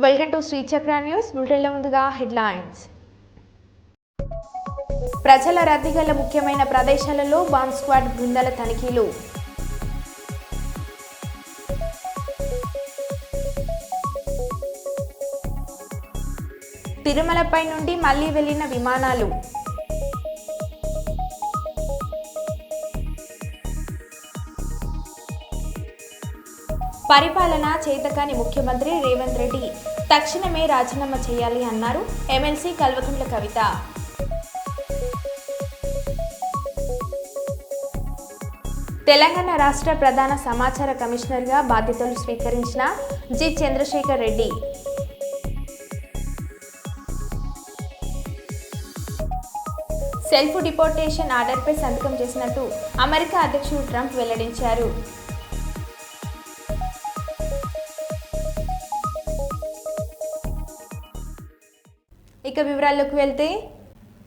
Welcome to Shri చక్ర news. బులెటిన్ల ముందుగా headlines. ప్రజల రద్దీ గల ముఖ్యమైన ప్రదేశాలలో బాంబ్ స్క్వాడ్ బృందాల తనిఖీలు. తిరుమలపై నుండి మళ్లీ వెళ్లిన విమానాలు. పరిపాలన చేతకాని ముఖ్యమంత్రి రేవంత్ రెడ్డి తక్షణమే రాజీనామా చేయాలి అన్నారు ఎమ్మెల్సీ కల్వకుంట్ల కవిత. తెలంగాణ రాష్ట్ర ప్రధాన సమాచార కమిషనర్గా బాధ్యతలు స్వీకరించిన G Chandrashekar Reddy. Self deportation ఆర్డర్పై సంతకం చేసినట్టు అమెరికా అధ్యక్షుడు ట్రంప్ వెల్లడించారు. ఇక వివరాల్లోకి వెళ్తే,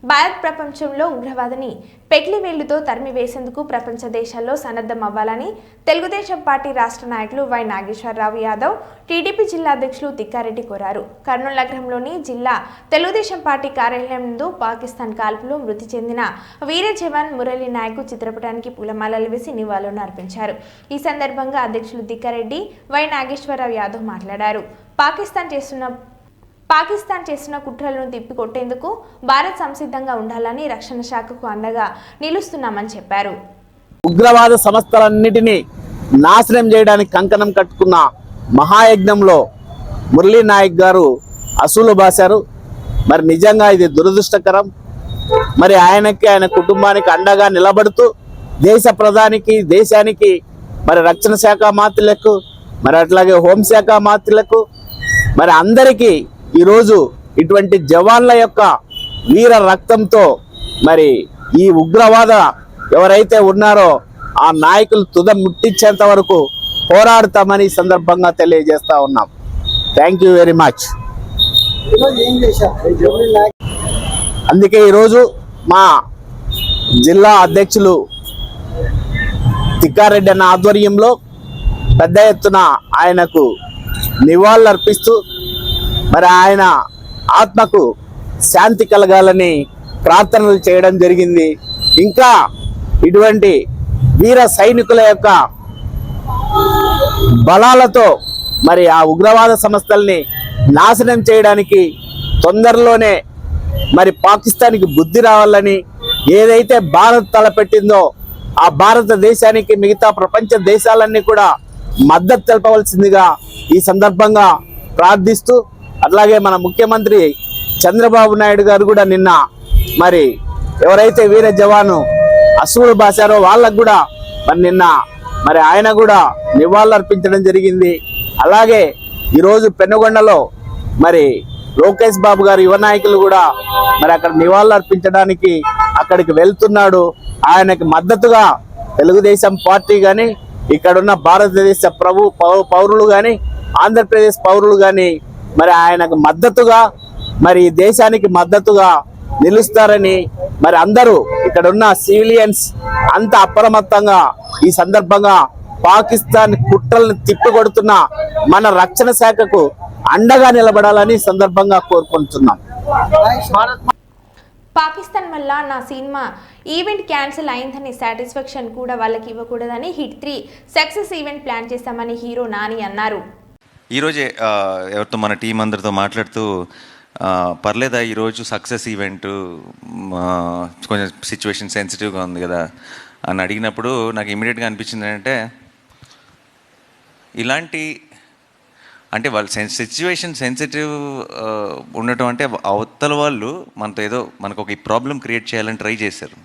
భారత్ ప్రపంచంలో ఉగ్రవాదిని పెట్లి వేళ్లతో తరిమివేసేందుకు ప్రపంచ దేశాల్లో సన్నద్ధం అవ్వాలని తెలుగుదేశం పార్టీ రాష్ట్ర నాయకులు వై నాగేశ్వరరావు యాదవ్, టీడీపీ జిల్లా అధ్యక్షులు తిక్కారెడ్డి కోరారు. కర్నూలు నగరంలోని జిల్లా తెలుగుదేశం పార్టీ కార్యాలయం ముందు పాకిస్తాన్ కాల్పులో మృతి చెందిన వీర జవాన్ మురళీ నాయక్ చిత్రపటానికి పూలమాలలు వేసి నివాళులను అర్పించారు. ఈ సందర్భంగా అధ్యక్షులు తిక్కారెడ్డి, వై నాగేశ్వరరావు యాదవ్ మాట్లాడారు. పాకిస్తాన్ చేస్తున్న కుట్రలను తిప్పికొట్టేందుకు భారత్ సంసిద్ధంగా ఉండాలని రక్షణ శాఖకు అండగా నిలుస్తున్నామని చెప్పారు. ఉగ్రవాద సంస్థలన్నిటినీ నాశనం చేయడానికి కంకణం కట్టుకున్న మహాయజ్ఞంలో మురళీ నాయక్ గారు అసూలు బాశారు. మరి నిజంగా ఇది దురదృష్టకరం. మరి ఆయనకి, ఆయన కుటుంబానికి అండగా నిలబడుతూ దేశ ప్రధానికి, దేశానికి, మరి రక్షణ శాఖ మంత్రులకు, మరి అట్లాగే హోంశాఖ మంత్రులకు, మరి అందరికీ ఈరోజు ఇటువంటి జవాన్ల యొక్క వీర రక్తంతో మరి ఈ ఉగ్రవాద ఎవరైతే ఉన్నారో ఆ నాయకులు తుద ముట్టించేంత వరకు పోరాడుతామని సందర్భంగా తెలియజేస్తా ఉన్నాం. Thank you very much. అందుకే ఈరోజు మా జిల్లా అధ్యక్షులు తిక్కారెడ్డి అన్న ఆధ్వర్యంలో పెద్ద ఎత్తున ఆయనకు నివాళులు అర్పిస్తూ మరి ఆయన ఆత్మకు శాంతి కలగాలని ప్రార్థనలు చేయడం జరిగింది. ఇంకా ఇటువంటి వీర సైనికుల యొక్క బలాలతో మరి ఆ ఉగ్రవాద సంస్థల్ని నాశనం చేయడానికి తొందరలోనే మరి పాకిస్తాన్కి బుద్ధి రావాలని ఏదైతే భారత్ తలపెట్టిందో ఆ భారతదేశానికి మిగతా ప్రపంచ దేశాలన్నీ కూడా మద్దతు తెలపవలసిందిగా ఈ సందర్భంగా ప్రార్థిస్తూ, అట్లాగే మన ముఖ్యమంత్రి చంద్రబాబు నాయుడు గారు కూడా నిన్న మరి ఎవరైతే వీర జవాను అసూలు బాశారో వాళ్ళకు కూడా మరి నిన్న మరి ఆయన కూడా నివాళులు అర్పించడం జరిగింది. అలాగే ఈరోజు పెనుగొండలో మరి లోకేష్ బాబు గారు యువ నాయకులు కూడా మరి అక్కడ నివాళులు అర్పించడానికి అక్కడికి వెళ్తున్నాడు. ఆయనకి మద్దతుగా తెలుగుదేశం పార్టీ కానీ, ఇక్కడున్న భారతదేశ పౌరులు కానీ, ఆంధ్రప్రదేశ్ పౌరులు కానీ మరి ఆయనకు మద్దతుగా, మరి దేశానికి మద్దతుగా నిలుస్తారని మరి అందరూ ఇక్కడ ఉన్న సివిలియన్స్ అంత అప్రమత్తంగా ఈ సందర్భంగా పాకిస్తాన్ కుట్రలను తిప్పికొడుతున్న మన రక్షణ శాఖకు అండగా నిలబడాలని సందర్భంగా కోరుకుంటున్నాం. పాకిస్తాన్ వల్ల నా సినిమా ఈవెంట్ క్యాన్సిల్ అయిందని సాటిస్ఫాక్షన్ కూడా వాళ్ళకి ఇవ్వకూడదని హిట్ 3 సక్సెస్ ఈవెంట్ ప్లాన్ చేస్తామని హీరో నాని అన్నారు. ఈరోజే ఎవరితో మన టీం అందరితో మాట్లాడుతూ పర్లేదా ఈరోజు సక్సెస్ ఈవెంట్ కొంచెం సిచ్యువేషన్ సెన్సిటివ్గా ఉంది కదా అని అడిగినప్పుడు నాకు ఇమీడియట్గా అనిపించింది ఏంటంటే, ఇలాంటి అంటే వాళ్ళ సిచ్యువేషన్ సెన్సిటివ్ ఉండటం అంటే అవతల వాళ్ళు మనతో ఏదో మనకు ఒక ప్రాబ్లం క్రియేట్ చేయాలని ట్రై చేశారు.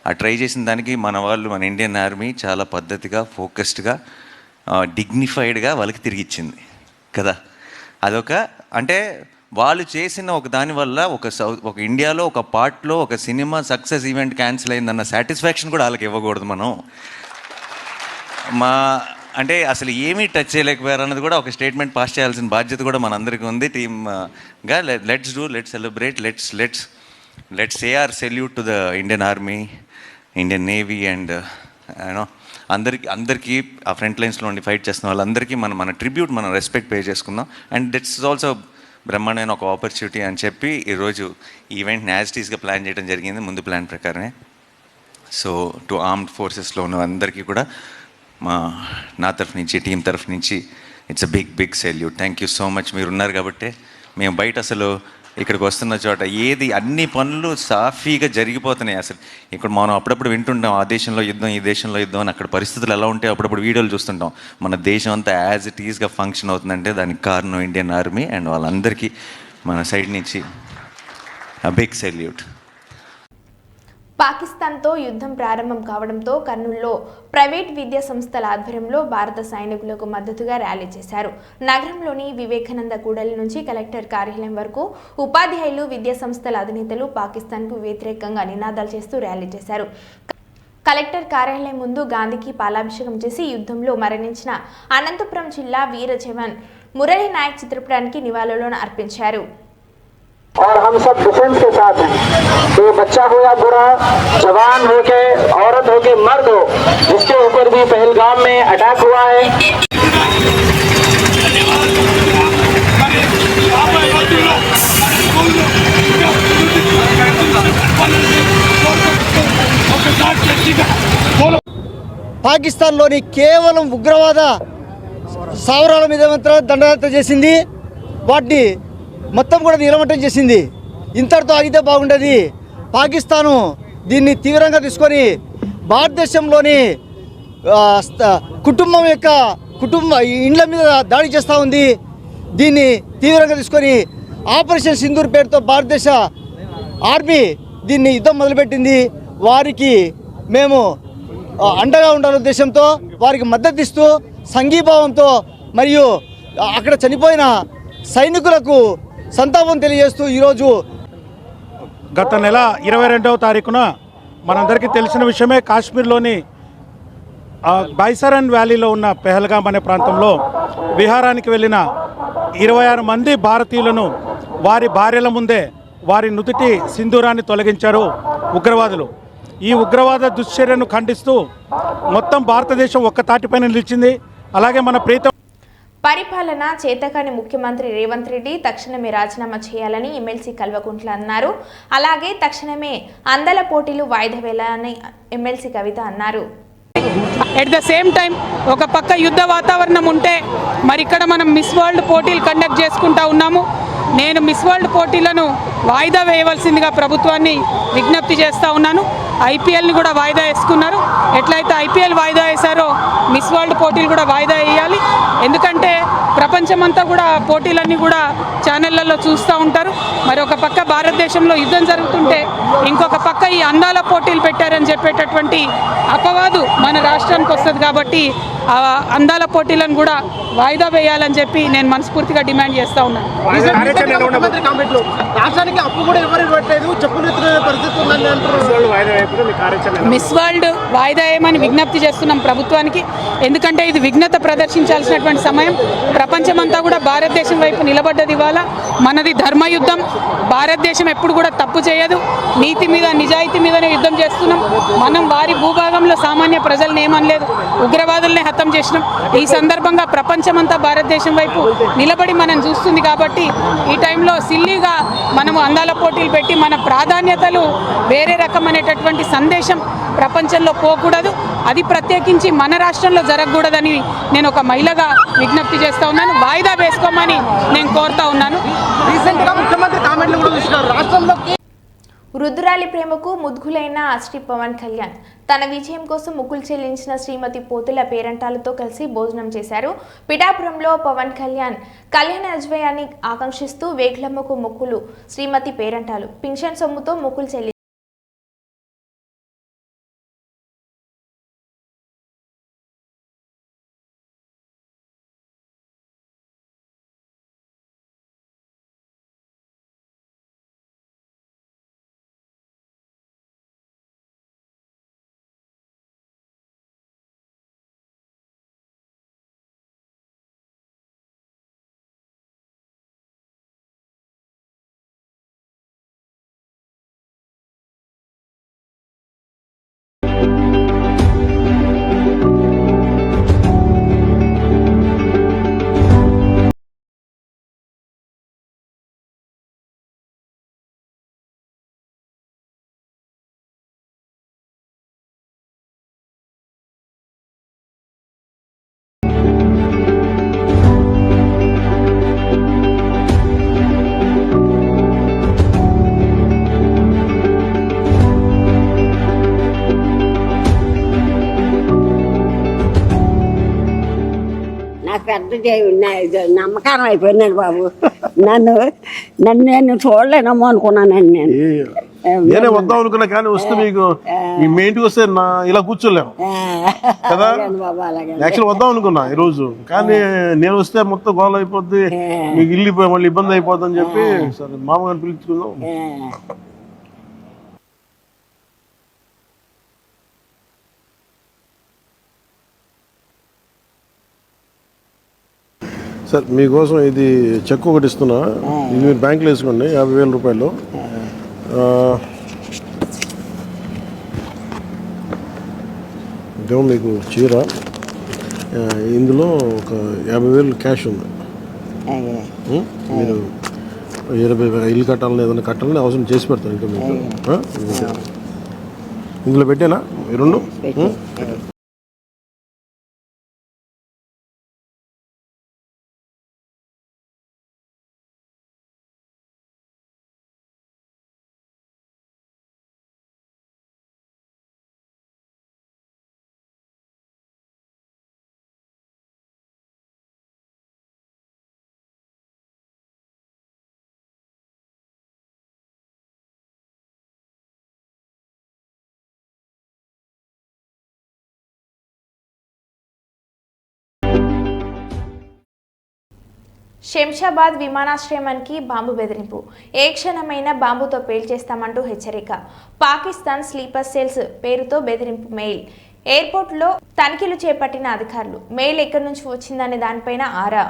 ఆ ట్రై చేసిన దానికి మన వాళ్ళు, మన ఇండియన్ ఆర్మీ చాలా పద్ధతిగా, ఫోకస్డ్గా, డిగ్నిఫైడ్గా వాళ్ళకి తిరిగిచ్చింది కదా. అదొక అంటే వాళ్ళు చేసిన ఒక దానివల్ల ఒక ఇండియాలో ఒక పార్ట్లో ఒక సినిమా సక్సెస్ ఈవెంట్ క్యాన్సిల్ అయిందన్న సాటిస్ఫాక్షన్ కూడా వాళ్ళకి ఇవ్వకూడదు మనం. అంటే అసలు ఏమీ టచ్ చేయలేకపోయారు అన్నది కూడా ఒక స్టేట్మెంట్ పాస్ చేయాల్సిన బాధ్యత కూడా మనందరికీ ఉంది టీమ్గా. Let's celebrate, let's say our salute to the Indian army, Indian navy and you know అందరికీ ఆ ఫ్రంట్ లైన్స్లో ఉండి ఫైట్ చేస్తున్న వాళ్ళందరికీ మన ట్రిబ్యూట్, మనం రెస్పెక్ట్ పే చేసుకుందాం. అండ్ దట్స్ ఆల్సో బ్రహ్మాండమైన ఒక ఆపర్చునిటీ అని చెప్పి ఈరోజు ఈవెంట్ని యాజ్ టీస్గా ప్లాన్ చేయడం జరిగింది, ముందు ప్లాన్ ప్రకారమే. సో టు ఆర్మ్డ్ ఫోర్సెస్లో ఉన్న అందరికీ కూడా నా తరఫు నుంచి, టీం తరఫు నుంచి it's a big salute. Thank you so much. మీరు ఉన్నారు కాబట్టి మేము బయట అసలు ఇక్కడికి వస్తున్న చోట అన్ని పనులు సాఫీగా జరిగిపోతున్నాయి. అసలు ఇక్కడ మనం అప్పుడప్పుడు వింటుంటాం ఆ దేశంలో యుద్ధం, ఈ దేశంలో యుద్ధం అని. అక్కడ పరిస్థితులు ఎలా ఉంటాయో అప్పుడప్పుడు వీడియోలు చూస్తుంటాం. మన దేశం అంతా యాజ్ ఇట్ ఈస్గా ఫంక్షన్ అవుతుందంటే దానికి కారణం ఇండియన్ ఆర్మీ అండ్ వాళ్ళందరికీ మన సైడ్ నుంచి బిగ్ సెల్యూట్. పాకిస్తాన్తో యుద్ధం ప్రారంభం కావడంతో కర్నూలులో ప్రైవేట్ విద్యా సంస్థల ఆధ్వర్యంలో భారత సైనికులకు మద్దతుగా ర్యాలీ చేశారు. నగరంలోని వివేకానంద కూడలి నుంచి కలెక్టర్ కార్యాలయం వరకు ఉపాధ్యాయులు, విద్యా సంస్థల అధినేతలు పాకిస్తాన్కు వ్యతిరేకంగా నినాదాలు చేస్తూ ర్యాలీ చేశారు. కలెక్టర్ కార్యాలయం ముందు గాంధీకి పాలాభిషేకం చేసి యుద్ధంలో మరణించిన అనంతపురం జిల్లా వీర జవాన్ మురళీ నాయక్ చిత్రపటానికి నివాళులను అర్పించారు. और हम सब डिफेंस के साथ हैं. तो बच्चा हो या बुरा, जवान हो के औरत हो के मर्द हो, जिसके ऊपर भी पहलगाम में अटैक हुआ है, పాకిస్తాన్లోని కేవలం ఉగ్రవాద స్థావరాల మీద దండయాత్ర చేసింది. వాటిని మొత్తం కూడా నిలమట్టం చేసింది. ఇంతటితో ఆగితే బాగుండేది. పాకిస్తాను దీన్ని తీవ్రంగా తీసుకొని భారతదేశంలోని కుటుంబ ఇండ్ల మీద దాడి చేస్తూ ఉంది. దీన్ని తీవ్రంగా తీసుకొని ఆపరేషన్ సింధూర్ పేరుతో భారతదేశ ఆర్మీ దీన్ని యుద్ధం మొదలుపెట్టింది. వారికి మేము అండగా ఉండాలనే ఉద్దేశంతో వారికి మద్దతు ఇస్తూ సంఘీభావంతో మరియు అక్కడ చనిపోయిన సైనికులకు సంతాపం తెలియజేస్తూ ఈరోజు గత నెల 22వ తారీఖున మనందరికీ తెలిసిన విషయమే, కాశ్మీర్లోని బైసరన్ వ్యాలీలో ఉన్న పెహల్గాం అనే ప్రాంతంలో విహారానికి వెళ్ళిన 26 మంది భారతీయులను వారి భార్యల ముందే వారి నుదుటి సింధూరాన్ని తొలగించారు ఉగ్రవాదులు. ఈ ఉగ్రవాద దుశ్చర్యను ఖండిస్తూ మొత్తం భారతదేశం ఒక్క తాటిపైన నిలిచింది. అలాగే మన ప్రీతం పరిపాలన చేతకాని ముఖ్యమంత్రి రేవంత్ రెడ్డి తక్షణమే రాజీనామా చేయాలని ఎమ్మెల్సీ కల్వకుంట్ల అన్నారు. అలాగే తక్షణమే అందల పోటీలు వాయిదా వేయాలని ఎమ్మెల్సీ కవిత అన్నారు. ఎట్ ద సేమ్ టైం ఒక పక్క యుద్ధ వాతావరణం ఉంటే మరి ఇక్కడ మనం మిస్ వరల్డ్ పోటీలు కండక్ట్ చేసుకుంటా ఉన్నాము. నేను మిస్ వరల్డ్ పోటీలను వాయిదా వేయవలసిందిగా ప్రభుత్వాన్ని విజ్ఞప్తి చేస్తూ ఉన్నాను. ఐపీఎల్ని కూడా వాయిదా వేసుకున్నారు. ఎట్లయితే ఐపీఎల్ వాయిదా వేశారో మిస్ వరల్డ్ పోటీలు కూడా వాయిదా వేయాలి. ఎందుకంటే ప్రపంచమంతా కూడా పోటీలన్నీ కూడా ఛానళ్లలో చూస్తూ ఉంటారు. మరి ఒక పక్క భారతదేశంలో యుద్ధం జరుగుతుంటే ఇంకొక పక్క ఈ అందాల పోటీలు పెట్టారని చెప్పేటటువంటి అపవాదు మన రాష్ట్రానికి వస్తుంది. కాబట్టి ఆ అందాల పోటీలను కూడా వాయిదా వేయాలని చెప్పి నేను మనస్ఫూర్తిగా డిమాండ్ చేస్తూ ఉన్నాను. మిస్ వరల్డ్ వాయిదా వేయమని విజ్ఞప్తి చేస్తున్నాం ప్రభుత్వానికి. ఎందుకంటే ఇది విఘ్నత ప్రదర్శించాల్సినటువంటి సమయం. ప్రపంచమంతా కూడా భారతదేశం వైపు నిలబడ్డది. ఇవాళ మనది ధర్మయుద్ధం. భారతదేశం ఎప్పుడు కూడా తప్పు చేయదు. నీతి మీద, నిజాయితీ మీదనే యుద్ధం చేస్తున్నాం. మనం వారి భూభాగంలో సామాన్య ప్రజల్ని ఏమనలేదు, ఉగ్రవాదుల్నే హతం చేసినాం. ఈ సందర్భంగా ప్రపంచమంతా భారతదేశం వైపు నిలబడి మనం చూస్తుంది. కాబట్టి ఈ టైంలో సిల్లీగా మనము అందాల పోటీలు పెట్టి మన ప్రాధాన్యతలు వేరే రకమైనటువంటి సందేశం ప్రపంచంలో పోకూడదు. అది ప్రత్యేకించి మన రాష్ట్రంలో జరగకూడదని నేను ఒక మహిళగా విజ్ఞప్తి చేస్తూ ఉన్నాను. వాయిదా వేసుకోమని నేను కోరుతా ఉన్నాను. వృద్ధురాలి ప్రేమకు ముద్దులైన శ్రీ పవన్ కళ్యాణ్ తన విజయం కోసం ముక్కులు చెల్లించిన శ్రీమతి పోతుల పేరంటాలతో కలిసి భోజనం చేశారు. పిఠాపురంలో పవన్ కళ్యాణ్ అజ్వయాన్ని ఆకాంక్షిస్తూ వేగులమ్మకు మొక్కులు శ్రీమతి పేరంటాలు పింఛన్ సొమ్ముతో మొక్కులు చెల్లి నమ్మకారం అయిపోయినాడు బాబు. నన్ను నేను చూడలేనమ్మో అనుకున్నానండి. నేనే వద్దాం అనుకున్నా కానీ వస్తే మీకు మీ ఇంటికి వస్తే ఇలా కూర్చోలేము కదా. యాక్చువల్ వద్దాం అనుకున్నా ఈరోజు, కానీ నేను వస్తే మొత్తం గోల అయిపోద్ది, మీకు ఇల్లు మళ్ళీ ఇబ్బంది అయిపోద్ది అని చెప్పి సరే మామగారిని పిలుచుకుందాం. సార్ మీకోసం ఇది చెక్ ఒకటి ఇస్తున్నా, ఇది మీరు బ్యాంకులో వేసుకోండి 50,000 రూపాయలు. ఇదేమో మీకు చీర, ఇందులో ఒక 50,000 క్యాష్ ఉంది. మీరు 20,000 ఇల్లు కట్టాలని ఏదైనా కట్టాలని అవసరం చేసి పెడతాను ఇంకా మీకు. ఇందులో పెట్టానా ఈ రెండు? శంషాబాద్ విమానాశ్రయానికి బాంబు బెదిరింపు. ఏ క్షణమైనా బాంబుతో పేల్చేస్తామంటూ హెచ్చరిక. పాకిస్తాన్ స్లీపర్ సెల్స్ పేరుతో బెదిరింపు మెయిల్. ఎయిర్పోర్ట్లో తనిఖీలు చేపట్టిన అధికారులు. మెయిల్ ఎక్కడి నుంచి వచ్చిందనే దానిపైన ఆరా.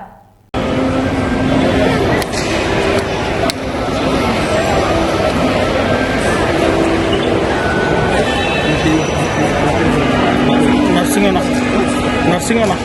నర్సింగనా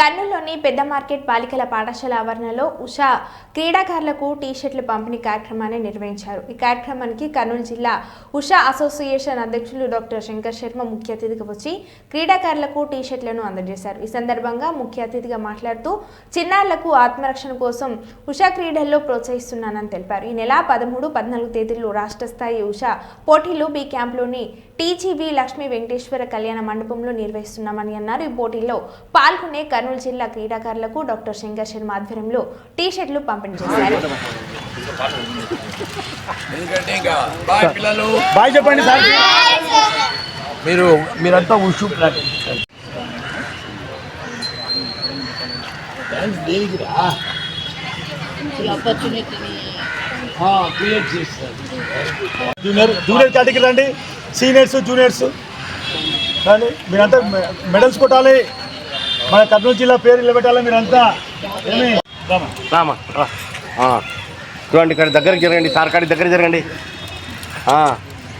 కర్నూలులోని పెద్ద మార్కెట్ బాలికల పాఠశాల ఆవరణలో ఉషా క్రీడాకారులకు టీ-షర్ట్ల పంపిణీ కార్యక్రమాన్ని నిర్వహించారు. ఈ కార్యక్రమానికి కర్నూలు జిల్లా ఉషా అసోసియేషన్ అధ్యక్షులు డాక్టర్ శంకర్ శర్మ ముఖ్య అతిథిగా వచ్చి క్రీడాకారులకు టీ-షర్ట్లను అందజేశారు. ఈ సందర్భంగా ముఖ్య అతిథిగా మాట్లాడుతూ చిన్నారులకు ఆత్మరక్షణ కోసం ఉషా క్రీడల్లో ప్రోత్సహిస్తున్నానని తెలిపారు. ఈ నెల 13, 14 తేదీల్లో రాష్ట్ర స్థాయి ఉషా పోటీలు బి క్యాంప్లోని టీజీవీ లక్ష్మీ వెంకటేశ్వర కళ్యాణ మండపంలో నిర్వహిస్తున్నామని అన్నారు. ఈ పోటీల్లో పాల్గొనే కర్నూలు జిల్లా క్రీడాకారులకు డాక్టర్ శంకర్ శర్మ ఆధ్వర్యంలో టీ-షర్ట్లు పంపిణీ చేశారు. చెప్పండి సార్. మీరంతా ఉషు జూనియర్ కేటగిరీ రండి, సీనియర్స్ జూనియర్స్ కానీ మీరంతా మెడల్స్ కొట్టాలి, మన కర్నూలు జిల్లా పేరు నిలబెట్టాలి. మీరంతా ఏమి రామా చూడండి, ఇక్కడ దగ్గరికి జరగండి, సార్ కాడి దగ్గర జరగండి.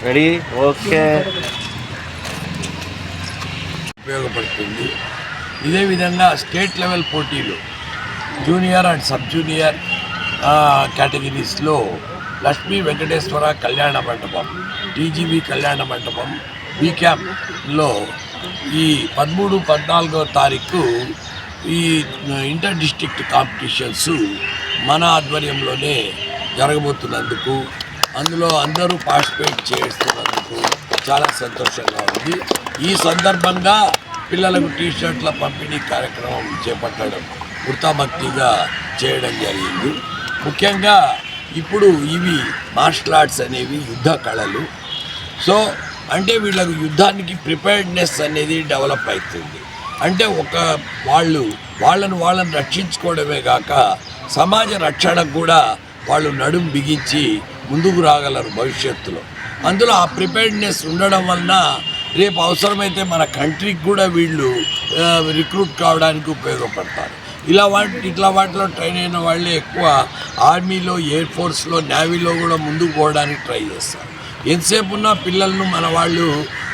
Ready, okay. ఉపయోగపడుతుంది. ఇదే విధంగా స్టేట్ లెవెల్ పోటీలు జూనియర్ అండ్ సబ్ జూనియర్ కేటగిరీస్లో లక్ష్మీ వెంకటేశ్వర కళ్యాణ మండపం, టీజీబీ కళ్యాణ మండపం, బీ క్యాంప్లో ఈ 13, 14వ తారీఖు ఈ ఇంటర్ డిస్ట్రిక్ట్ కాంపిటీషన్స్ మన ఆధ్వర్యంలోనే జరగబోతున్నందుకు, అందులో అందరూ పార్టిసిపేట్ చేస్తున్నందుకు చాలా సంతోషంగా ఉంది. ఈ సందర్భంగా పిల్లలకు టీ-షర్ట్ల పంపిణీ కార్యక్రమం చేపట్టడం వృత్తాభక్తిగా చేయడం జరిగింది. ముఖ్యంగా ఇప్పుడు ఇవి మార్షల్ ఆర్ట్స్ అనేవి యుద్ధ కళలు. సో అంటే వీళ్ళకు యుద్ధానికి ప్రిపేర్డ్నెస్ అనేది డెవలప్ అవుతుంది. అంటే వాళ్ళను రక్షించుకోవడమే కాక సమాజ రక్షణకు కూడా వాళ్ళు నడుం బిగించి ముందుకు రాగలరు భవిష్యత్తులో. అందులో ఆ ప్రిపేర్డ్నెస్ ఉండడం వలన రేపు అవసరమైతే మన కంట్రీకి కూడా వీళ్ళు రిక్రూట్ కావడానికి ఉపయోగపడతారు. ఇట్లా వాటిలో ట్రైన్ అయిన వాళ్ళే ఎక్కువ ఆర్మీలో, ఎయిర్ ఫోర్స్లో, నేవీలో కూడా ముందుకు పోవడానికి ట్రై చేస్తారు. ఎంతసేపు ఉన్న పిల్లలను మన వాళ్ళు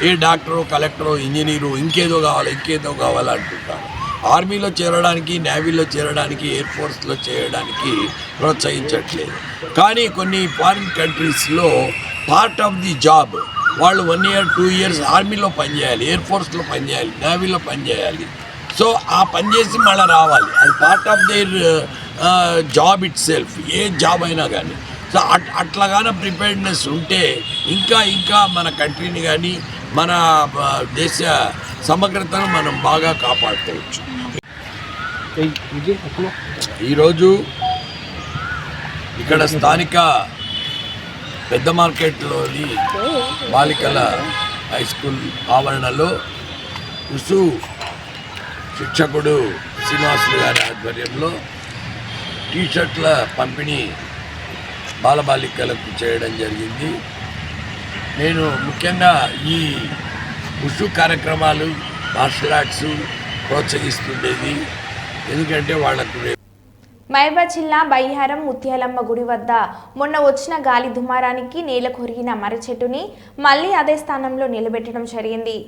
ఏ డాక్టరో, కలెక్టరో, ఇంజనీరు ఇంకేదో కావాలి అంటుంటారు. ఆర్మీలో చేరడానికి, నేవీలో చేరడానికి, ఎయిర్ ఫోర్స్లో చేయడానికి ప్రోత్సహించట్లేదు. కానీ కొన్ని ఫారిన్ కంట్రీస్లో పార్ట్ ఆఫ్ ది జాబ్ వాళ్ళు 1 year 2 years ఆర్మీలో పనిచేయాలి, ఎయిర్ ఫోర్స్లో పనిచేయాలి, నేవీలో పనిచేయాలి. సో ఆ పనిచేసి మళ్ళీ రావాలి. అది part of their job it self, A job అయినా కానీ. సో అట్లాగానే ప్రిపేర్డ్నెస్ ఉంటే ఇంకా మన కంట్రీని కానీ మన దేశ సమగ్రతను మనం బాగా కాపాడుకోవచ్చు. ఈరోజు ఇక్కడ స్థానిక పెద్ద మార్కెట్లోని బాలికల హై స్కూల్ ఆవరణలో ఉసు శిక్షకుడు శ్రీనివాసులు గారి ఆధ్వర్యంలో టీషర్ట్ల పంపిణీ బాలబాలికలకు చేయడం జరిగింది. నేను ముఖ్యంగా ఈ ఉషు కార్యక్రమాలు, మార్షల్ ఆర్ట్స్ ప్రోత్సహిస్తుండేది. ఎందుకంటే వాళ్లకు మహబూబాబాద్ జిల్లా బయ్యారం ముత్యాలమ్మ గుడి వద్ద మొన్న వచ్చిన గాలి దుమారానికి నేల కొరిగిన మర్రి చెట్టుని మళ్లీ అదే స్థానంలో నిలబెట్టడం జరిగింది.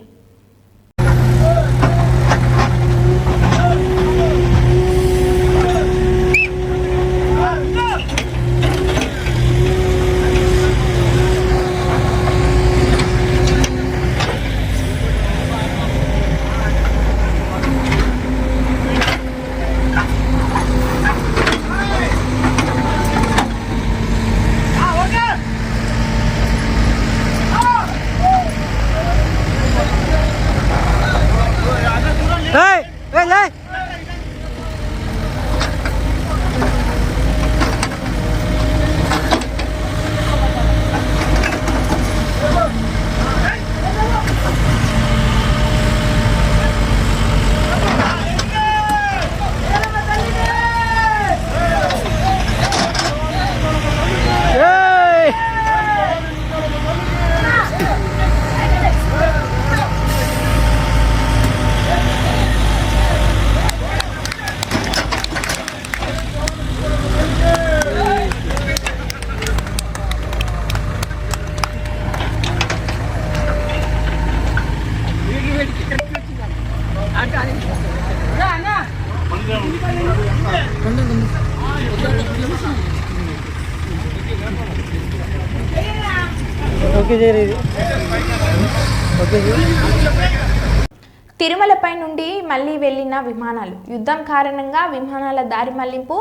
తిరుమలపై నుండి మళ్లీ వెళ్లిన విమానాలు. యుద్ధం కారణంగా విమానాల దారి మళ్లింపు.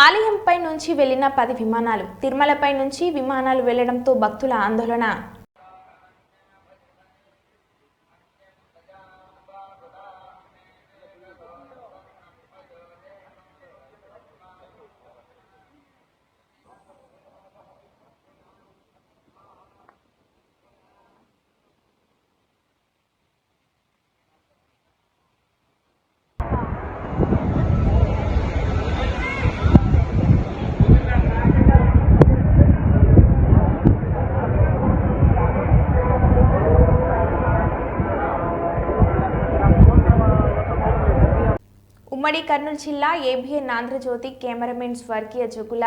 ఆలయంపై నుంచి వెళ్లిన 10 విమానాలు. తిరుమలపై నుంచి విమానాలు వెళ్లడంతో భక్తుల ఆందోళన. ఉమ్మడి కర్నూలు జిల్లా ఏబిఎన్ ఆంధ్రజ్యోతి కెమెరామెన్ స్వర్గీయ జగుల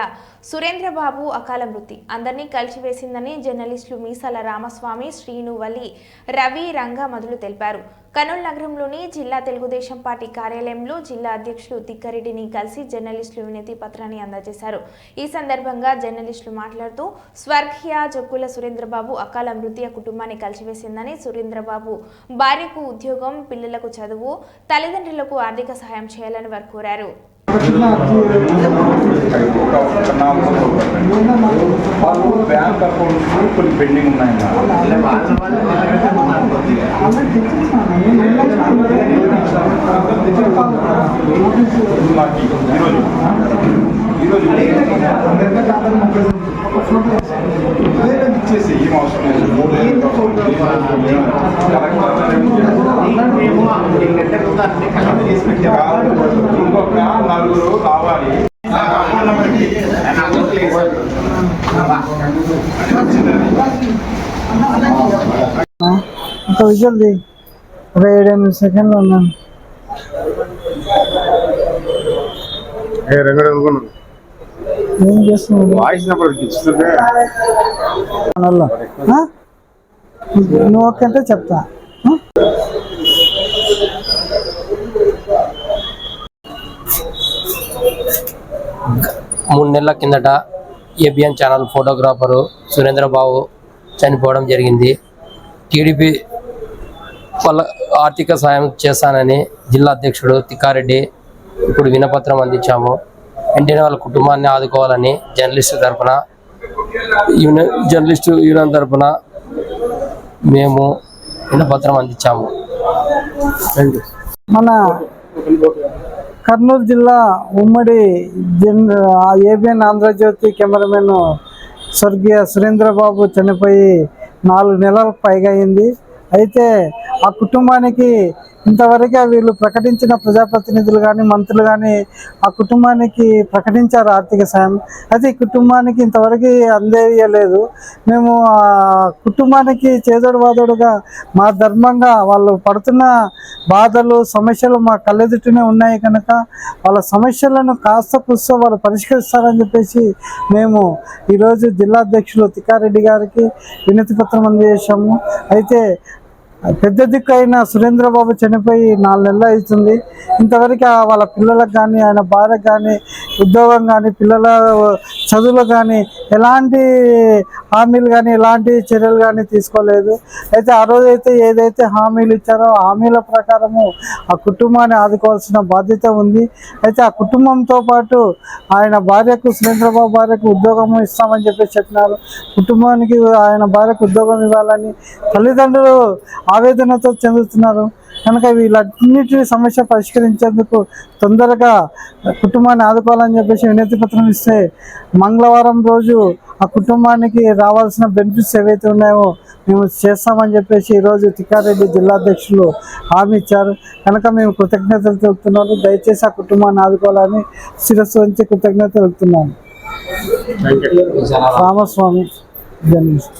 సురేంద్రబాబు అకాల మృతి అందరినీ కలిసివేసిందని జర్నలిస్టులు మీసాల రామస్వామి, శ్రీను, వలి, రవి, రంగా మొదలు తెలిపారు. కర్నూలు నగరంలోని జిల్లా తెలుగుదేశం పార్టీ కార్యాలయంలో జిల్లా అధ్యక్షులు తిక్కారెడ్డిని కలిసి జర్నలిస్టులు వినతి పత్రాన్ని అందజేశారు. ఈ సందర్భంగా జర్నలిస్టులు మాట్లాడుతూ స్వర్గీయ జగుల సురేంద్రబాబు అకాల మృతి కుటుంబాన్ని కలిసివేసిందని, సురేంద్రబాబు భార్యకు ఉద్యోగం, పిల్లలకు చదువు, తల్లిదండ్రులకు ఆర్థిక సహాయం చేయాలని వారు కోరారు. బ్యాంక్ అకౌంట్స్ కొన్ని పెండింగ్ ఉన్నాయి. ఈరోజు ఇచ్చేసి ఏం అవసరం లేదు. 3 ఏళ్ళు ఇంకొక 4 కావాలి. ఒక విజువల్ది ఒక 7-8 సెకండ్లు ఉన్నాను. ఏం చేస్తున్నావు? నువ్వు ఒకంటే చెప్తా. 3 నెలల కిందట ఏబిఎన్ ఛానల్ ఫోటోగ్రాఫరు సురేంద్రబాబు చనిపోవడం జరిగింది. టీడీపీ వాళ్ళ ఆర్థిక సాయం చేస్తానని జిల్లా అధ్యక్షుడు తిక్కారెడ్డి ఇప్పుడు వినపత్రం అందించాము. వెంటనే వాళ్ళ కుటుంబాన్ని ఆదుకోవాలని జర్నలిస్టు యూనియన్ తరఫున మేము వినపత్రం అందించాము. మన కర్నూలు జిల్లా ఉమ్మడి ఏబిఎన్ ఆంధ్రజ్యోతి కెమెరామెన్ స్వర్గీయ సురేంద్రబాబు చనిపోయి 4 నెలలకు పైగా అయింది. అయితే ఆ కుటుంబానికి ఇంతవరకు వీళ్ళు ప్రకటించిన ప్రజాప్రతినిధులు కానీ మంత్రులు కానీ ఆ కుటుంబానికి ప్రకటించారు ఆర్థిక సాయం. అయితే ఈ కుటుంబానికి ఇంతవరకు అందేయలేదు. మేము ఆ కుటుంబానికి చేదోడు వాదోడుగా మా ధర్మంగా వాళ్ళు పడుతున్న బాధలు సమస్యలు మా కళ్ళెదుటనే ఉన్నాయి కనుక వాళ్ళ సమస్యలను కాస్త కూస్తో వాళ్ళు పరిష్కరిస్తారని చెప్పేసి మేము ఈరోజు జిల్లా అధ్యక్షులు తిక్కారెడ్డి గారికి వినతి పత్రం అందజేశాము. అయితే పెద్ద దిక్కు అయిన సురేంద్రబాబు చనిపోయి 4 నెలలు అవుతుంది. ఇంతవరకు వాళ్ళ పిల్లలకు కానీ ఆయన భార్యకు కానీ ఉద్యోగం కానీ పిల్లల చదువులకు కానీ ఎలాంటి హామీలు కానీ ఎలాంటి చర్యలు కానీ తీసుకోలేదు. అయితే ఆ రోజైతే ఏదైతే హామీలు ఇచ్చారో ఆ హామీల ప్రకారము ఆ కుటుంబాన్ని ఆదుకోవాల్సిన బాధ్యత ఉంది. అయితే ఆ కుటుంబంతో పాటు ఆయన భార్యకు సురేంద్రబాబు భార్యకు ఉద్యోగం ఇస్తామని చెప్పినారు. కుటుంబానికి ఆయన భార్యకు ఉద్యోగం ఇవ్వాలని తల్లిదండ్రులు ఆవేదనతో చెందుతున్నారు కనుక వీళ్ళన్నిటి సమస్య పరిష్కరించేందుకు తొందరగా కుటుంబాన్ని ఆదుకోవాలని చెప్పేసి వినతి పత్రం ఇస్తే మంగళవారం రోజు ఆ కుటుంబానికి రావాల్సిన బెనిఫిట్స్ ఏవైతే ఉన్నాయో మేము చేస్తామని చెప్పేసి ఈరోజు తిక్కారెడ్డి జిల్లా అధ్యక్షులు హామీ ఇచ్చారు కనుక మేము కృతజ్ఞతలు తెలుపుతున్నాము. దయచేసి ఆ కుటుంబాన్ని ఆదుకోవాలని శిరస్సు వంచి కృతజ్ఞతలు తెలుపుతున్నాము. రామస్వామి జర్నలిస్ట్.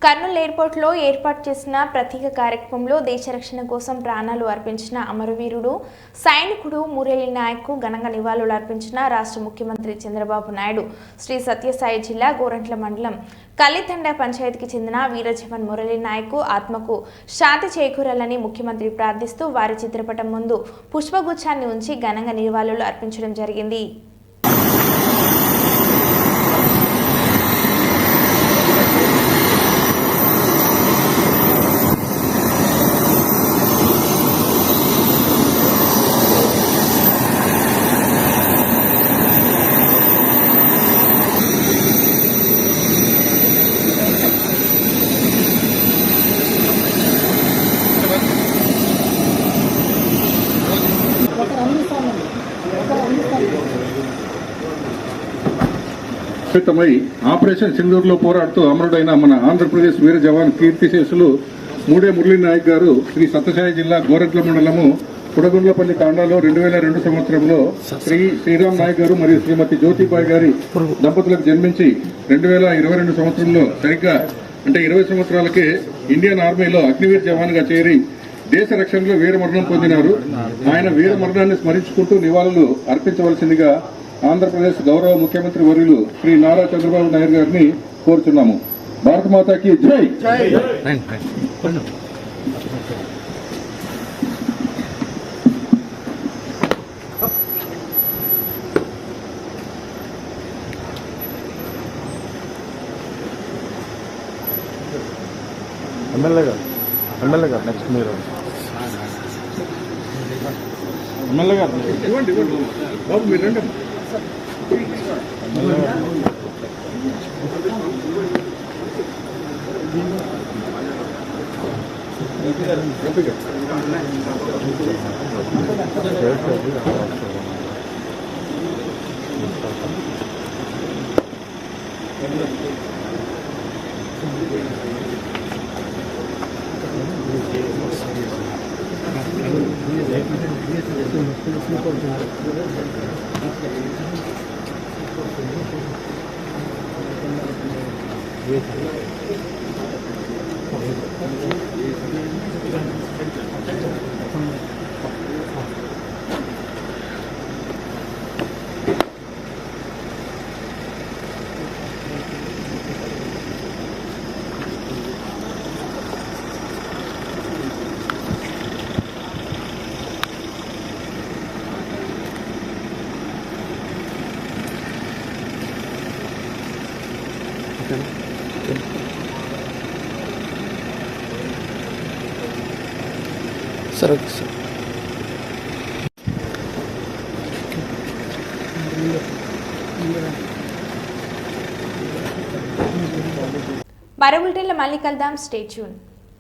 కర్నూలు ఎయిర్పోర్ట్లో ఏర్పాటు చేసిన ప్రత్యేక కార్యక్రమంలో దేశ రక్షణ కోసం ప్రాణాలు అర్పించిన అమరవీరుడు సైనికుడు మురళీ నాయక్కు ఘనంగా నివాళులు అర్పించిన రాష్ట్ర ముఖ్యమంత్రి చంద్రబాబు నాయుడు. శ్రీ సత్యసాయి జిల్లా గోరంట్ల మండలం కల్లితండ పంచాయతీకి చెందిన వీరజవాన్ మురళీ నాయక్కు ఆత్మకు శాంతి చేకూరాలని ముఖ్యమంత్రి ప్రార్థిస్తూ వారి చిత్రపటం ముందు పుష్పగుచ్చాన్ని ఉంచి ఘనంగా నివాళులు అర్పించడం జరిగింది. ఆపరేషన్ సింధూర్లో పోరాడుతూ అమరుడైన మన ఆంధ్రప్రదేశ్ వీర జవాన్ కీర్తిశేషులు మూడే మురళీ నాయక్ గారు శ్రీ సత్యసాయి జిల్లా గోరంట్ల మండలము కుడగుండ్లపల్లి తాండాలో 2002 సంవత్సరంలో శ్రీరామ్ నాయక్ గారు మరియు శ్రీమతి జ్యోతిబాయి గారి దంపతులకు జన్మించి 2022 సంవత్సరంలో సరిగ్గా అంటే 20 సంవత్సరాలకే ఇండియన్ ఆర్మీలో అగ్నివీర్ జవాన్గా చేరి దేశ రక్షణలో వీరమరణం పొందినారు. ఆయన వీరమరణాన్ని స్మరించుకుంటూ నివాళులు అర్పించవలసిందిగా ఆంధ్రప్రదేశ్ గౌరవ ముఖ్యమంత్రి వర్యులు శ్రీ నారా చంద్రబాబు నాయుడు గారిని కోరుచున్నాము. భారత మాతాకి జై. ఎమ్మెల్యే గారు నెక్స్ట్ మీరు ఎమ్మెల్యే గారు ఇవ్వండి బాబు మీరు రండి. సరే మరో బులెటిన్లో మళ్ళీ కలుద్దాం. Stay tune.